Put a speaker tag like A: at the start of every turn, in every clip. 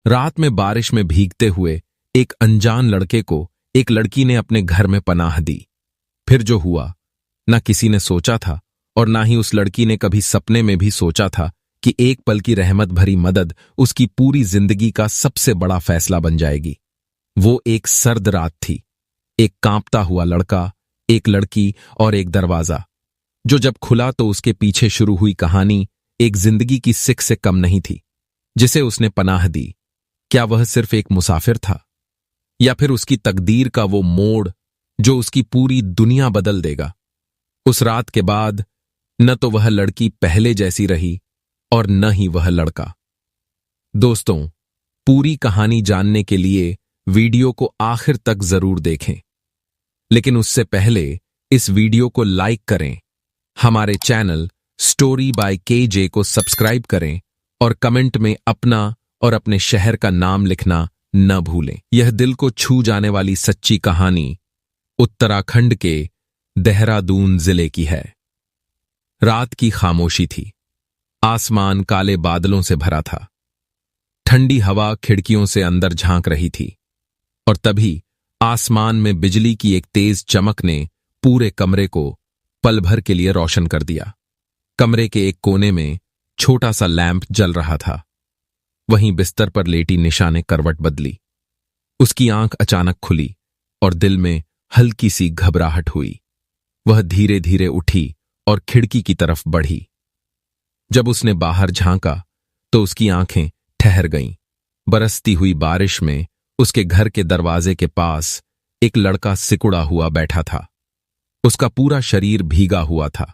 A: रात में बारिश में भीगते हुए एक अनजान लड़के को एक लड़की ने अपने घर में पनाह दी। फिर जो हुआ न किसी ने सोचा था और ना ही उस लड़की ने कभी सपने में भी सोचा था कि एक पल की रहमत भरी मदद उसकी पूरी जिंदगी का सबसे बड़ा फैसला बन जाएगी। वो एक सर्द रात थी, एक कांपता हुआ लड़का, एक लड़की और एक दरवाजा, जो जब खुला तो उसके पीछे शुरू हुई कहानी एक जिंदगी की सिक से कम नहीं थी, जिसे उसने पनाह दी। क्या वह सिर्फ एक मुसाफिर था या फिर उसकी तकदीर का वो मोड़ जो उसकी पूरी दुनिया बदल देगा? उस रात के बाद न तो वह लड़की पहले जैसी रही और न ही वह लड़का। दोस्तों, पूरी कहानी जानने के लिए वीडियो को आखिर तक जरूर देखें, लेकिन उससे पहले इस वीडियो को लाइक करें, हमारे चैनल स्टोरी बाय केजे को सब्सक्राइब करें और कमेंट में अपना और अपने शहर का नाम लिखना न भूलें। यह दिल को छू जाने वाली सच्ची कहानी उत्तराखंड के देहरादून जिले की है। रात की खामोशी थी, आसमान काले बादलों से भरा था, ठंडी हवा खिड़कियों से अंदर झांक रही थी और तभी आसमान में बिजली की एक तेज चमक ने पूरे कमरे को पल भर के लिए रोशन कर दिया। कमरे के एक कोने में छोटा सा लैंप जल रहा था। वहीं बिस्तर पर लेटी निशा ने करवट बदली। उसकी आंख अचानक खुली और दिल में हल्की सी घबराहट हुई। वह धीरे धीरे उठी और खिड़की की तरफ बढ़ी। जब उसने बाहर झांका तो उसकी आंखें ठहर गईं। बरसती हुई बारिश में उसके घर के दरवाजे के पास एक लड़का सिकुड़ा हुआ बैठा था। उसका पूरा शरीर भीगा हुआ था।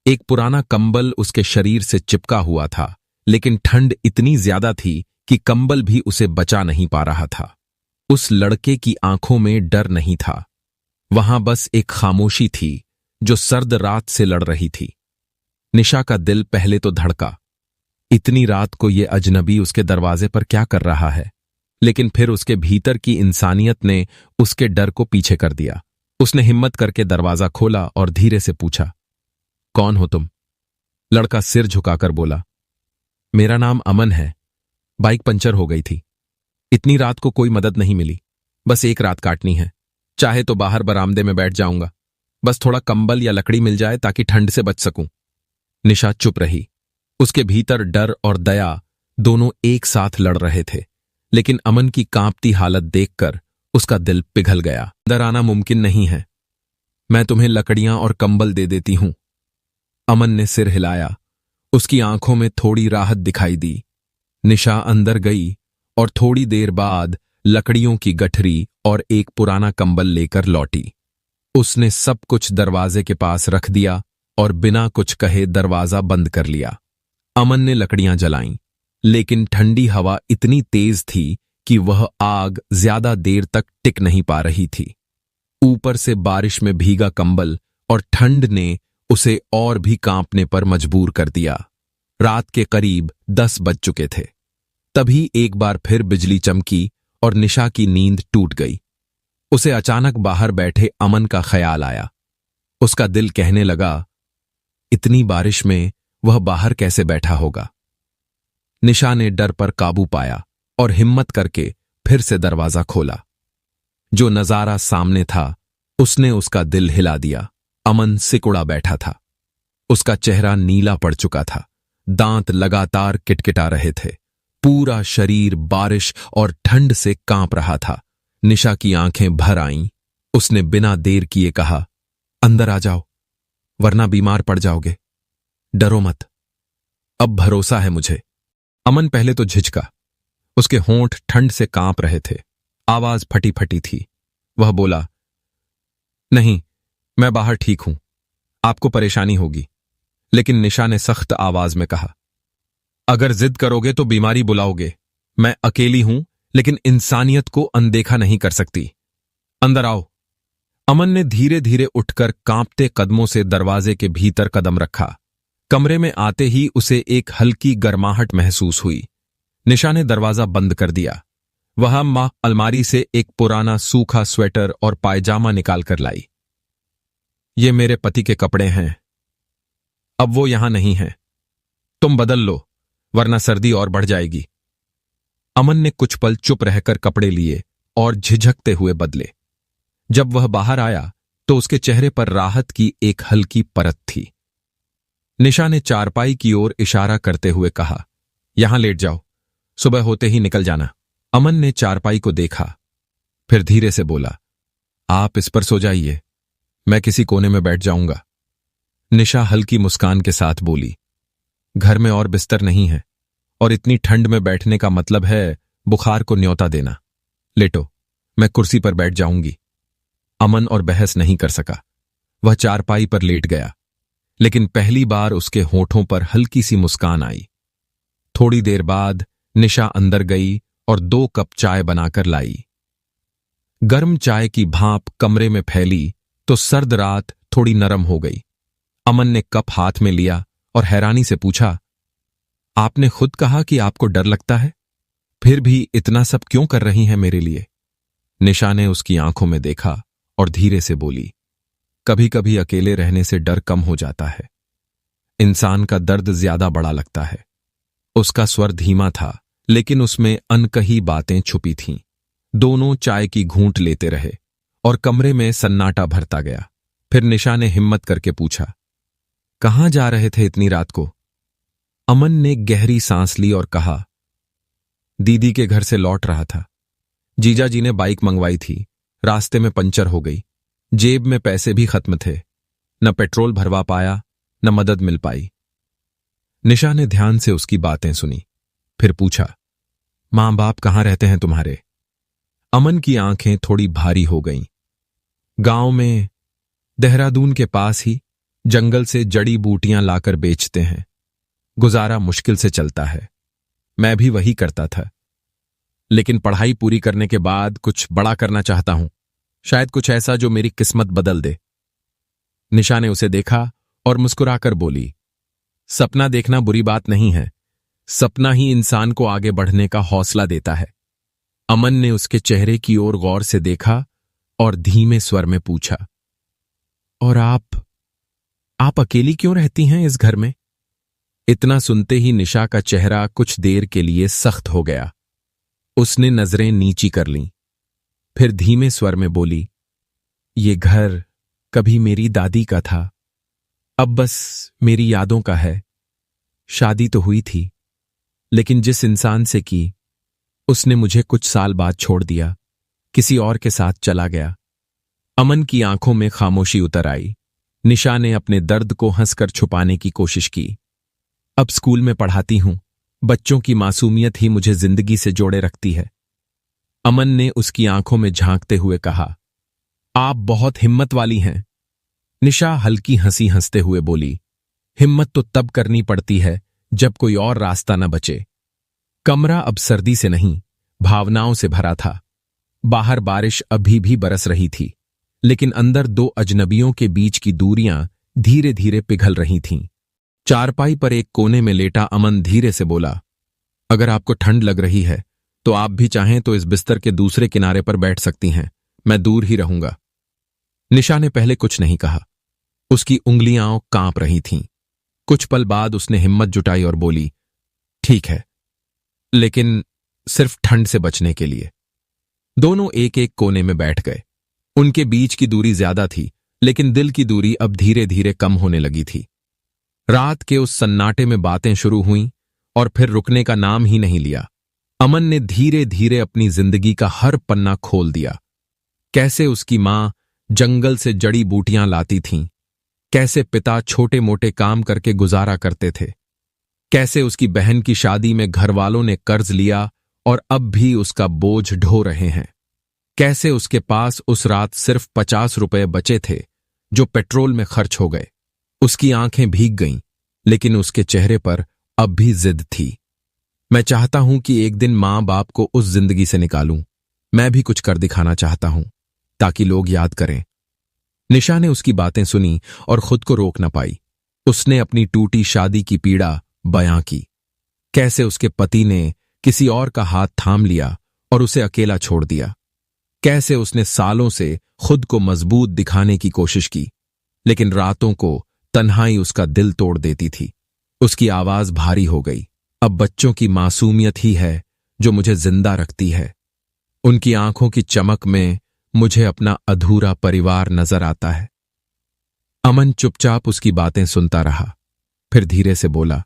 A: एक पुराना कंबल उसके शरीर से चिपका हुआ था, लेकिन ठंड इतनी ज्यादा थी कि कंबल भी उसे बचा नहीं पा रहा था। उस लड़के की आंखों में डर नहीं था, वहां बस एक खामोशी थी जो सर्द रात से लड़ रही थी। निशा का दिल पहले तो धड़का, इतनी रात को ये अजनबी उसके दरवाजे पर क्या कर रहा है? लेकिन फिर उसके भीतर की इंसानियत ने उसके डर को पीछे कर दिया। उसने हिम्मत करके दरवाजा खोला और धीरे से पूछा, कौन हो तुम? लड़का सिर झुकाकर बोला, मेरा नाम अमन है। बाइक पंचर हो गई थी। इतनी रात को कोई मदद नहीं मिली, बस एक रात काटनी है। चाहे तो बाहर बरामदे में बैठ जाऊंगा, बस थोड़ा कंबल या लकड़ी मिल जाए ताकि ठंड से बच सकूं। निशा चुप रही। उसके भीतर डर और दया दोनों एक साथ लड़ रहे थे, लेकिन अमन की कांपती हालत देखकर उसका दिल पिघल गया। अंदर आना मुमकिन नहीं है, मैं तुम्हें लकड़ियां और कंबल दे देती हूं। अमन ने सिर हिलाया। उसकी आंखों में थोड़ी राहत दिखाई दी। निशा अंदर गई और थोड़ी देर बाद लकड़ियों की गठरी और एक पुराना कंबल लेकर लौटी। उसने सब कुछ दरवाजे के पास रख दिया और बिना कुछ कहे दरवाजा बंद कर लिया। अमन ने लकड़ियां जलाईं, लेकिन ठंडी हवा इतनी तेज थी कि वह आग ज्यादा देर तक टिक नहीं पा रही थी। ऊपर से बारिश में भीगा कंबल और ठंड ने उसे और भी कांपने पर मजबूर कर दिया। रात के करीब 10 बज चुके थे। तभी एक बार फिर बिजली चमकी और निशा की नींद टूट गई। उसे अचानक बाहर बैठे अमन का ख्याल आया। उसका दिल कहने लगा, इतनी बारिश में वह बाहर कैसे बैठा होगा? निशा ने डर पर काबू पाया और हिम्मत करके फिर से दरवाजा खोला। जो नजारा सामने था उसने उसका दिल हिला दिया। अमन सिकुड़ा बैठा था। उसका चेहरा नीला पड़ चुका था, दांत लगातार किटकिटा रहे थे, पूरा शरीर बारिश और ठंड से कांप रहा था। निशा की आंखें भर आईं। उसने बिना देर किए कहा, अंदर आ जाओ, वरना बीमार पड़ जाओगे। डरो मत, अब भरोसा है मुझे। अमन पहले तो झिझका, उसके होंठ ठंड से कांप रहे थे, आवाज फटी फटी थी। वह बोला, नहीं, मैं बाहर ठीक हूं, आपको परेशानी होगी। लेकिन निशा ने सख्त आवाज में कहा, अगर जिद करोगे तो बीमारी बुलाओगे। मैं अकेली हूं, लेकिन इंसानियत को अनदेखा नहीं कर सकती। अंदर आओ। अमन ने धीरे धीरे उठकर कांपते कदमों से दरवाजे के भीतर कदम रखा। कमरे में आते ही उसे एक हल्की गर्माहट महसूस हुई। निशा ने दरवाजा बंद कर दिया। वह मां अलमारी से एक पुराना सूखा स्वेटर और पायजामा निकाल कर लाई। ये मेरे पति के कपड़े हैं, अब वो यहां नहीं हैं। तुम बदल लो, वरना सर्दी और बढ़ जाएगी। अमन ने कुछ पल चुप रहकर कपड़े लिए और झिझकते हुए बदले। जब वह बाहर आया तो उसके चेहरे पर राहत की एक हल्की परत थी। निशा ने चारपाई की ओर इशारा करते हुए कहा, यहां लेट जाओ, सुबह होते ही निकल जाना। अमन ने चारपाई को देखा, फिर धीरे से बोला, आप इस पर सो जाइए, मैं किसी कोने में बैठ जाऊंगा। निशा हल्की मुस्कान के साथ बोली, घर में और बिस्तर नहीं है और इतनी ठंड में बैठने का मतलब है बुखार को न्योता देना। लेटो, मैं कुर्सी पर बैठ जाऊंगी। अमन और बहस नहीं कर सका। वह चारपाई पर लेट गया, लेकिन पहली बार उसके होठों पर हल्की सी मुस्कान आई। थोड़ी देर बाद निशा अंदर गई और 2 कप चाय बनाकर लाई। गर्म चाय की भाप कमरे में फैली तो सर्द रात थोड़ी नरम हो गई। अमन ने कप हाथ में लिया और हैरानी से पूछा, आपने खुद कहा कि आपको डर लगता है, फिर भी इतना सब क्यों कर रही हैं मेरे लिए? निशा ने उसकी आंखों में देखा और धीरे से बोली, कभी कभी अकेले रहने से डर कम हो जाता है। इंसान का दर्द ज्यादा बड़ा लगता है। उसका स्वर धीमा था, लेकिन उसमें अनकही बातें छुपी थीं। दोनों चाय की घूंट लेते रहे और कमरे में सन्नाटा भरता गया। फिर निशा ने हिम्मत करके पूछा, कहां जा रहे थे इतनी रात को? अमन ने गहरी सांस ली और कहा, दीदी के घर से लौट रहा था। जीजा जी ने बाइक मंगवाई थी, रास्ते में पंचर हो गई। जेब में पैसे भी खत्म थे, न पेट्रोल भरवा पाया न मदद मिल पाई। निशा ने ध्यान से उसकी बातें सुनी, फिर पूछा, मां बाप कहां रहते हैं तुम्हारे? अमन की आंखें थोड़ी भारी हो गईं। गांव में, देहरादून के पास ही, जंगल से जड़ी बूटियां लाकर बेचते हैं। गुजारा मुश्किल से चलता है। मैं भी वही करता था, लेकिन पढ़ाई पूरी करने के बाद कुछ बड़ा करना चाहता हूं, शायद कुछ ऐसा जो मेरी किस्मत बदल दे। निशा ने उसे देखा और मुस्कुराकर बोली, सपना देखना बुरी बात नहीं है, सपना ही इंसान को आगे बढ़ने का हौसला देता है। अमन ने उसके चेहरे की ओर गौर से देखा और धीमे स्वर में पूछा, और आप अकेली क्यों रहती हैं इस घर में? इतना सुनते ही निशा का चेहरा कुछ देर के लिए सख्त हो गया। उसने नजरें नीची कर लीं, फिर धीमे स्वर में बोली, ये घर कभी मेरी दादी का था, अब बस मेरी यादों का है। शादी तो हुई थी, लेकिन जिस इंसान से की, उसने मुझे कुछ साल बाद छोड़ दिया, किसी और के साथ चला गया। अमन की आंखों में खामोशी उतर आई। निशा ने अपने दर्द को हंसकर छुपाने की कोशिश की। अब स्कूल में पढ़ाती हूं, बच्चों की मासूमियत ही मुझे जिंदगी से जोड़े रखती है। अमन ने उसकी आंखों में झांकते हुए कहा, आप बहुत हिम्मत वाली हैं। निशा हल्की हंसी हंसते हुए बोली, हिम्मत तो तब करनी पड़ती है जब कोई और रास्ता न बचे। कमरा अब सर्दी से नहीं, भावनाओं से भरा था। बाहर बारिश अभी भी बरस रही थी, लेकिन अंदर 2 अजनबियों के बीच की दूरियां धीरे धीरे पिघल रही थीं। चारपाई पर एक कोने में लेटा अमन धीरे से बोला, अगर आपको ठंड लग रही है तो आप भी चाहें तो इस बिस्तर के दूसरे किनारे पर बैठ सकती हैं, मैं दूर ही रहूंगा। निशा ने पहले कुछ नहीं कहा, उसकी उंगलियां कांप रही थीं। कुछ पल बाद उसने हिम्मत जुटाई और बोली, ठीक है, लेकिन सिर्फ ठंड से बचने के लिए। दोनों एक एक कोने में बैठ गए। उनके बीच की दूरी ज्यादा थी, लेकिन दिल की दूरी अब धीरे धीरे कम होने लगी थी। रात के उस सन्नाटे में बातें शुरू हुईं और फिर रुकने का नाम ही नहीं लिया। अमन ने धीरे धीरे अपनी जिंदगी का हर पन्ना खोल दिया। कैसे उसकी मां जंगल से जड़ी बूटियां लाती थीं, कैसे पिता छोटे मोटे काम करके गुजारा करते थे, कैसे उसकी बहन की शादी में घरवालों ने कर्ज लिया और अब भी उसका बोझ ढो रहे हैं, कैसे उसके पास उस रात सिर्फ 50 रुपए बचे थे जो पेट्रोल में खर्च हो गए। उसकी आंखें भीग गईं, लेकिन उसके चेहरे पर अब भी जिद थी। मैं चाहता हूं कि एक दिन मां बाप को उस जिंदगी से निकालूं। मैं भी कुछ कर दिखाना चाहता हूं, ताकि लोग याद करें। निशा ने उसकी बातें सुनी और खुद को रोक न पाई। उसने अपनी टूटी शादी की पीड़ा बयां की, कैसे उसके पति ने किसी और का हाथ थाम लिया और उसे अकेला छोड़ दिया, कैसे उसने सालों से खुद को मजबूत दिखाने की कोशिश की, लेकिन रातों को तन्हाई उसका दिल तोड़ देती थी। उसकी आवाज भारी हो गई। अब बच्चों की मासूमियत ही है जो मुझे जिंदा रखती है। उनकी आंखों की चमक में मुझे अपना अधूरा परिवार नजर आता है। अमन चुपचाप उसकी बातें सुनता रहा, फिर धीरे से बोला,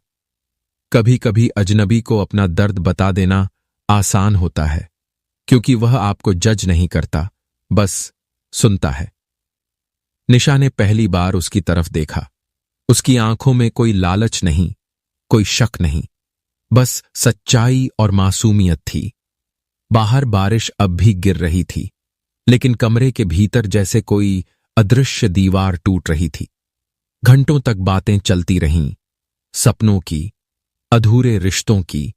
A: कभी कभी अजनबी को अपना दर्द बता देना आसान होता है, क्योंकि वह आपको जज नहीं करता, बस सुनता है। निशा ने पहली बार उसकी तरफ देखा। उसकी आंखों में कोई लालच नहीं, कोई शक नहीं, बस सच्चाई और मासूमियत थी। बाहर बारिश अब भी गिर रही थी, लेकिन कमरे के भीतर जैसे कोई अदृश्य दीवार टूट रही थी। घंटों तक बातें चलती रहीं, सपनों की, अधूरे रिश्तों की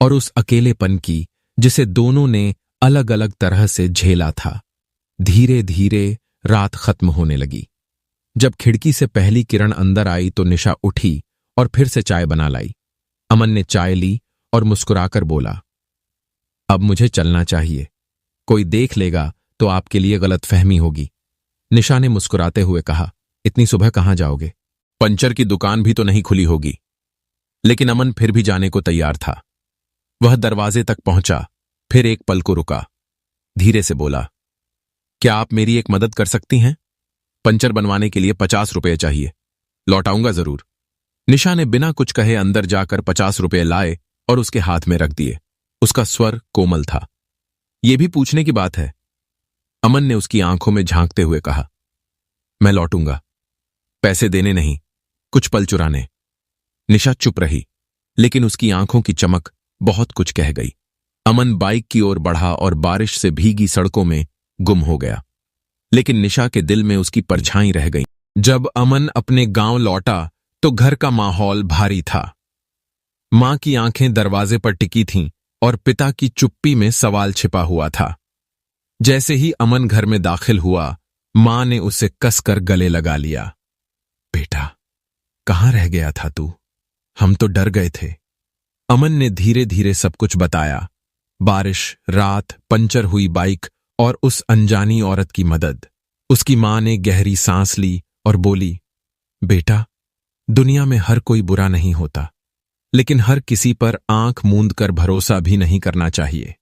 A: और उस अकेलेपन की जिसे दोनों ने अलग अलग तरह से झेला था। धीरे धीरे रात खत्म होने लगी। जब खिड़की से पहली किरण अंदर आई तो निशा उठी और फिर से चाय बना लाई। अमन ने चाय ली और मुस्कुराकर बोला, अब मुझे चलना चाहिए, कोई देख लेगा तो आपके लिए गलतफहमी होगी। निशा ने मुस्कुराते हुए कहा, इतनी सुबह कहां जाओगे? पंचर की दुकान भी तो नहीं खुली होगी। लेकिन अमन फिर भी जाने को तैयार था। वह दरवाजे तक पहुंचा, फिर एक पल को रुका, धीरे से बोला, क्या आप मेरी एक मदद कर सकती हैं? पंचर बनवाने के लिए 50 रुपये चाहिए, लौटाऊंगा जरूर। निशा ने बिना कुछ कहे अंदर जाकर 50 रुपये लाए और उसके हाथ में रख दिए। उसका स्वर कोमल था, यह भी पूछने की बात है? अमन ने उसकी आंखों में झांकते हुए कहा, मैं लौटूंगा, पैसे देने नहीं, कुछ पल चुराने। निशा चुप रही, लेकिन उसकी आंखों की चमक बहुत कुछ कह गई। अमन बाइक की ओर बढ़ा और बारिश से भीगी सड़कों में गुम हो गया, लेकिन निशा के दिल में उसकी परछाई रह गई। जब अमन अपने गांव लौटा तो घर का माहौल भारी था। मां की आंखें दरवाजे पर टिकी थीं और पिता की चुप्पी में सवाल छिपा हुआ था। जैसे ही अमन घर में दाखिल हुआ, मां ने उसे कसकर गले लगा लिया। बेटा, कहां रह गया था तू? हम तो डर गए थे। अमन ने धीरे धीरे सब कुछ बताया, बारिश, रात, पंचर हुई बाइक और उस अनजानी औरत की मदद। उसकी मां ने गहरी सांस ली और बोली, बेटा, दुनिया में हर कोई बुरा नहीं होता, लेकिन हर किसी पर आंख मूंद कर भरोसा भी नहीं करना चाहिए।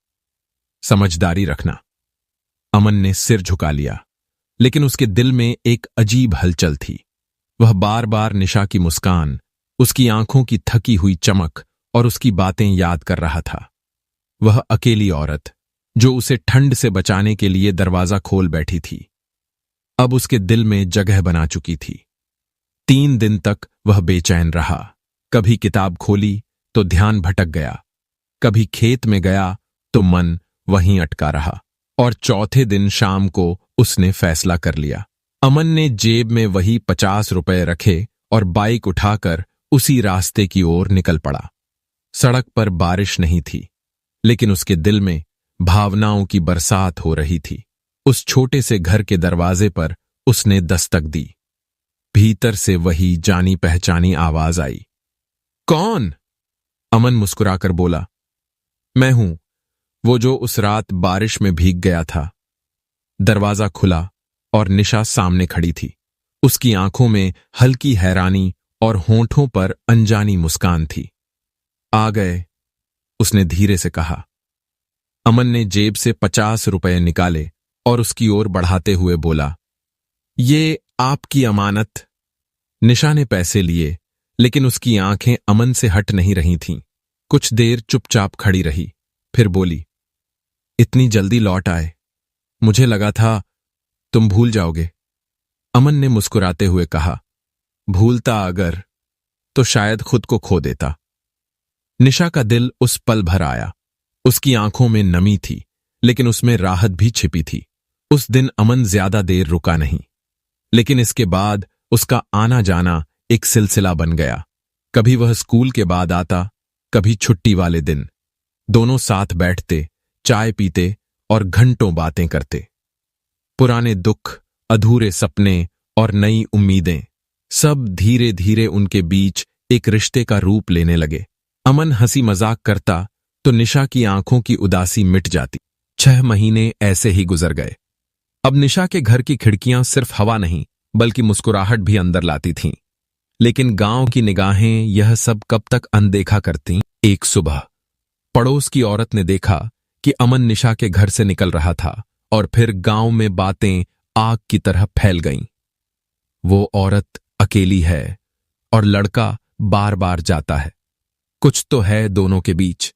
A: समझदारी रखना। अमन ने सिर झुका लिया, लेकिन उसके दिल में एक अजीब हलचल थी। वह बार बार निशा की मुस्कान, उसकी आंखों की थकी हुई चमक और उसकी बातें याद कर रहा था। वह अकेली औरत जो उसे ठंड से बचाने के लिए दरवाजा खोल बैठी थी, अब उसके दिल में जगह बना चुकी थी। 3 दिन तक वह बेचैन रहा। कभी किताब खोली तो ध्यान भटक गया, कभी खेत में गया तो मन वहीं अटका रहा, और चौथे दिन शाम को उसने फैसला कर लिया। अमन ने जेब में वही 50 रुपए रखे और बाइक उठाकर उसी रास्ते की ओर निकल पड़ा। सड़क पर बारिश नहीं थी, लेकिन उसके दिल में भावनाओं की बरसात हो रही थी। उस छोटे से घर के दरवाजे पर उसने दस्तक दी। भीतर से वही जानी पहचानी आवाज आई। कौन? अमन मुस्कुराकर बोला, मैं हूं, वो जो उस रात बारिश में भीग गया था। दरवाजा खुला और निशा सामने खड़ी थी। उसकी आंखों में हल्की हैरानी और होंठों पर अनजानी मुस्कान थी। आ गए, उसने धीरे से कहा। अमन ने जेब से 50 रुपए निकाले और उसकी ओर बढ़ाते हुए बोला, ये आपकी अमानत। निशा ने पैसे लिए, लेकिन उसकी आंखें अमन से हट नहीं रही थीं। कुछ देर चुपचाप खड़ी रही, फिर बोली, इतनी जल्दी लौट आए, मुझे लगा था तुम भूल जाओगे। अमन ने मुस्कुराते हुए कहा, भूलता अगर तो शायद खुद को खो देता। निशा का दिल उस पल भर आया। उसकी आंखों में नमी थी, लेकिन उसमें राहत भी छिपी थी। उस दिन अमन ज्यादा देर रुका नहीं, लेकिन इसके बाद उसका आना जाना एक सिलसिला बन गया। कभी वह स्कूल के बाद आता, कभी छुट्टी वाले दिन। दोनों साथ बैठते, चाय पीते और घंटों बातें करते। पुराने दुख, अधूरे सपने और नई उम्मीदें, सब धीरे धीरे उनके बीच एक रिश्ते का रूप लेने लगे। अमन हंसी मजाक करता तो निशा की आंखों की उदासी मिट जाती। 6 महीने ऐसे ही गुजर गए। अब निशा के घर की खिड़कियां सिर्फ हवा नहीं, बल्कि मुस्कुराहट भी अंदर लाती थीं। लेकिन गांव की निगाहें यह सब कब तक अनदेखा करतीं। एक सुबह पड़ोस की औरत ने देखा कि अमन निशा के घर से निकल रहा था और फिर गांव में बातें आग की तरह फैल गईं। वो औरत अकेली है और लड़का बार बार जाता है। कुछ तो है दोनों के बीच।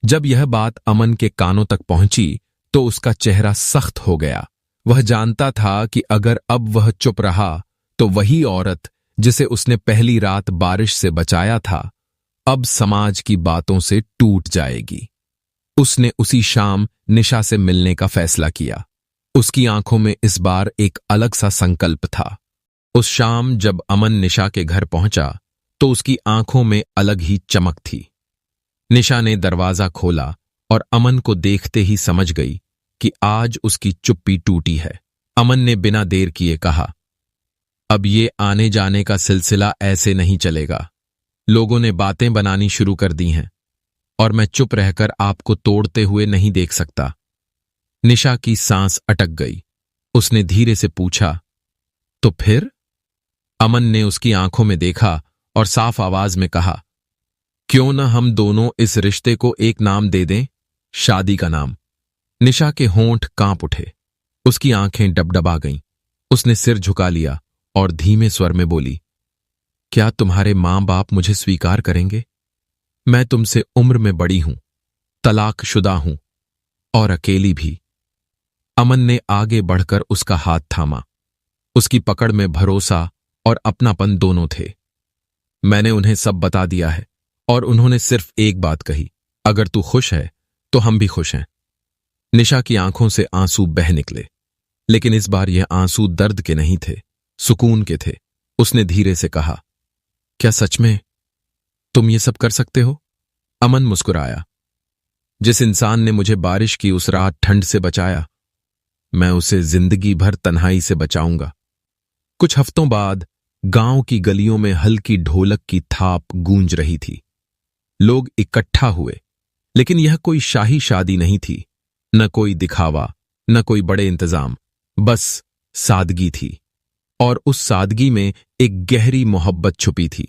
A: जब यह बात अमन के कानों तक पहुंची तो उसका चेहरा सख्त हो गया। वह जानता था कि अगर अब वह चुप रहा तो वही औरत जिसे उसने पहली रात बारिश से बचाया था अब समाज की बातों से टूट जाएगी। उसने उसी शाम निशा से मिलने का फैसला किया। उसकी आंखों में इस बार एक अलग सा संकल्प था। उस शाम जब अमन निशा के घर पहुंचा तो उसकी आंखों में अलग ही चमक थी। निशा ने दरवाजा खोला और अमन को देखते ही समझ गई कि आज उसकी चुप्पी टूटी है। अमन ने बिना देर किए कहा, अब ये आने जाने का सिलसिला ऐसे नहीं चलेगा। लोगों ने बातें बनानी शुरू कर दी हैं और मैं चुप रहकर आपको तोड़ते हुए नहीं देख सकता। निशा की सांस अटक गई। उसने धीरे से पूछा, तो फिर? अमन ने उसकी आंखों में देखा और साफ आवाज में कहा, क्यों न हम दोनों इस रिश्ते को एक नाम दे दें, शादी का नाम। निशा के होंठ कांप उठे। उसकी आंखें डबडबा गईं। उसने सिर झुका लिया और धीमे स्वर में बोली, क्या तुम्हारे मां बाप मुझे स्वीकार करेंगे? मैं तुमसे उम्र में बड़ी हूं, तलाकशुदा हूं और अकेली भी। अमन ने आगे बढ़कर उसका हाथ थामा। उसकी पकड़ में भरोसा और अपनापन दोनों थे। मैंने उन्हें सब बता दिया है और उन्होंने सिर्फ एक बात कही, अगर तू खुश है तो हम भी खुश हैं। निशा की आंखों से आंसू बह निकले, लेकिन इस बार यह आंसू दर्द के नहीं थे, सुकून के थे। उसने धीरे से कहा, क्या सच में तुम ये सब कर सकते हो? अमन मुस्कुराया। जिस इंसान ने मुझे बारिश की उस रात ठंड से बचाया, मैं उसे जिंदगी भर तन्हाई से बचाऊंगा। कुछ हफ्तों बाद गांव की गलियों में हल्की ढोलक की थाप गूंज रही थी। लोग इकट्ठा हुए, लेकिन यह कोई शाही शादी नहीं थी। न कोई दिखावा, न कोई बड़े इंतजाम, बस सादगी थी। और उस सादगी में एक गहरी मोहब्बत छुपी थी।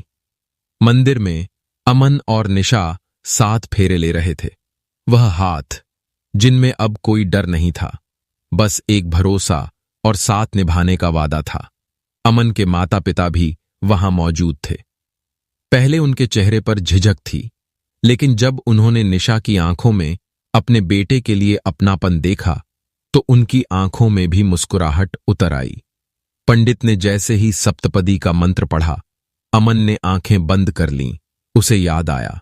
A: मंदिर में अमन और निशा साथ फेरे ले रहे थे। वह हाथ जिनमें अब कोई डर नहीं था, बस एक भरोसा और साथ निभाने का वादा था। अमन के माता पिता भी वहां मौजूद थे। पहले उनके चेहरे पर झिझक थी, लेकिन जब उन्होंने निशा की आंखों में अपने बेटे के लिए अपनापन देखा तो उनकी आंखों में भी मुस्कुराहट उतर आई। पंडित ने जैसे ही सप्तपदी का मंत्र पढ़ा, अमन ने आंखें बंद कर लीं। उसे याद आया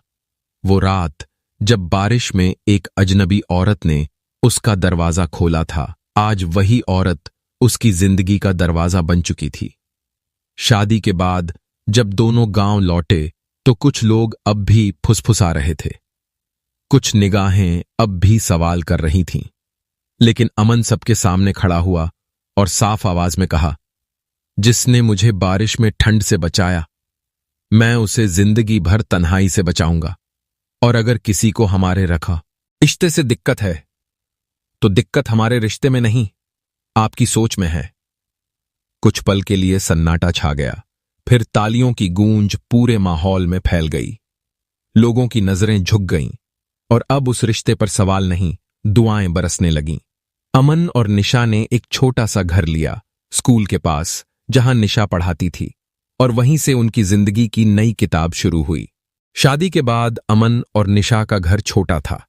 A: वो रात जब बारिश में एक अजनबी औरत ने उसका दरवाजा खोला था। आज वही औरत उसकी जिंदगी का दरवाजा बन चुकी थी। शादी के बाद जब दोनों गांव लौटे तो कुछ लोग अब भी फुसफुसा रहे थे, कुछ निगाहें अब भी सवाल कर रही थीं, लेकिन अमन सबके सामने खड़ा हुआ और साफ आवाज में कहा, जिसने मुझे बारिश में ठंड से बचाया, मैं उसे जिंदगी भर तन्हाई से बचाऊंगा। और अगर किसी को हमारे रखा रिश्ते से दिक्कत है तो दिक्कत हमारे रिश्ते में नहीं, आपकी सोच में है। कुछ पल के लिए सन्नाटा छा गया, फिर तालियों की गूंज पूरे माहौल में फैल गई। लोगों की नजरें झुक गईं और अब उस रिश्ते पर सवाल नहीं, दुआएं बरसने लगीं। अमन और निशा ने एक छोटा सा घर लिया स्कूल के पास, जहां निशा पढ़ाती थी, और वहीं से उनकी जिंदगी की नई किताब शुरू हुई। शादी के बाद अमन और निशा का घर छोटा था,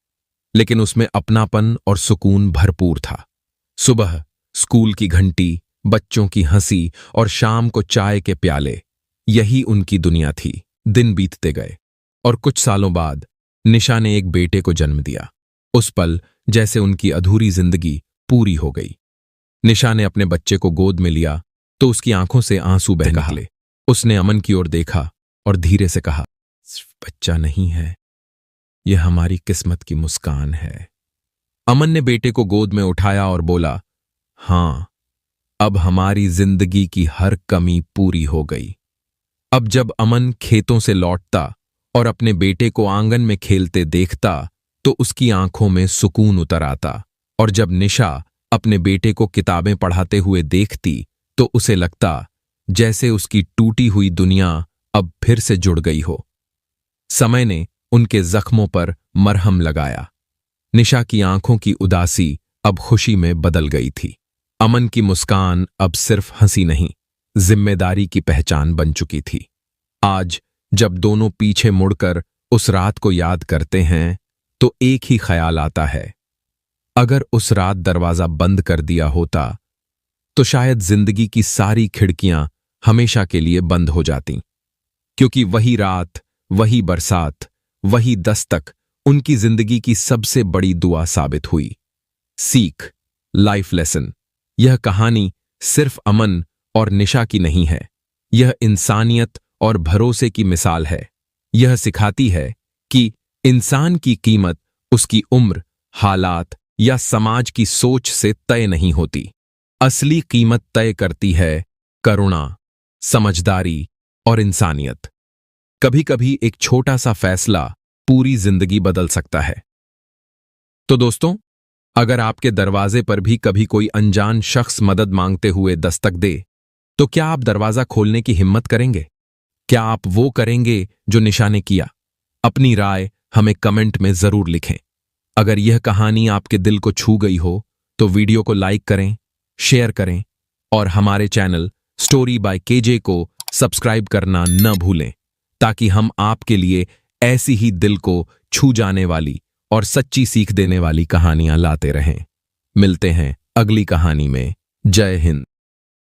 A: लेकिन उसमें अपनापन और सुकून भरपूर था। सुबह स्कूल की घंटी, बच्चों की हंसी और शाम को चाय के प्याले, यही उनकी दुनिया थी। दिन बीतते गए और कुछ सालों बाद निशा ने एक बेटे को जन्म दिया। उस पल जैसे उनकी अधूरी जिंदगी पूरी हो गई। निशा ने अपने बच्चे को गोद में लिया तो उसकी आंखों से आंसू बह निकले। उसने अमन की ओर देखा और धीरे से कहा, सिर्फ बच्चा नहीं है, यह हमारी किस्मत की मुस्कान है। अमन ने बेटे को गोद में उठाया और बोला, हां, अब हमारी जिंदगी की हर कमी पूरी हो गई। अब जब अमन खेतों से लौटता और अपने बेटे को आंगन में खेलते देखता तो उसकी आंखों में सुकून उतर आता, और जब निशा अपने बेटे को किताबें पढ़ाते हुए देखती तो उसे लगता जैसे उसकी टूटी हुई दुनिया अब फिर से जुड़ गई हो। समय ने उनके जख्मों पर मरहम लगाया। निशा की आंखों की उदासी अब खुशी में बदल गई थी। अमन की मुस्कान अब सिर्फ हंसी नहीं, जिम्मेदारी की पहचान बन चुकी थी। आज जब दोनों पीछे मुड़कर उस रात को याद करते हैं तो एक ही ख्याल आता है, अगर उस रात दरवाजा बंद कर दिया होता तो शायद जिंदगी की सारी खिड़कियां हमेशा के लिए बंद हो जातीं। क्योंकि वही रात, वही बरसात, वही दस्तक उनकी जिंदगी की सबसे बड़ी दुआ साबित हुई। सीख, लाइफ लेसन। यह कहानी सिर्फ अमन और निशा की नहीं है, यह इंसानियत और भरोसे की मिसाल है। यह सिखाती है कि इंसान की कीमत उसकी उम्र, हालात या समाज की सोच से तय नहीं होती। असली कीमत तय करती है करुणा, समझदारी और इंसानियत। कभी कभी एक छोटा सा फैसला पूरी जिंदगी बदल सकता है। तो दोस्तों, अगर आपके दरवाजे पर भी कभी कोई अनजान शख्स मदद मांगते हुए दस्तक दे, तो क्या आप दरवाजा खोलने की हिम्मत करेंगे? क्या आप वो करेंगे जो निशा ने किया? अपनी राय हमें कमेंट में जरूर लिखें। अगर यह कहानी आपके दिल को छू गई हो तो वीडियो को लाइक करें, शेयर करें और हमारे चैनल स्टोरी बाय केजे को सब्सक्राइब करना न भूलें, ताकि हम आपके लिए ऐसी ही दिल को छू जाने वाली और सच्ची सीख देने वाली कहानियां लाते रहें। मिलते हैं अगली कहानी में। जय हिंद।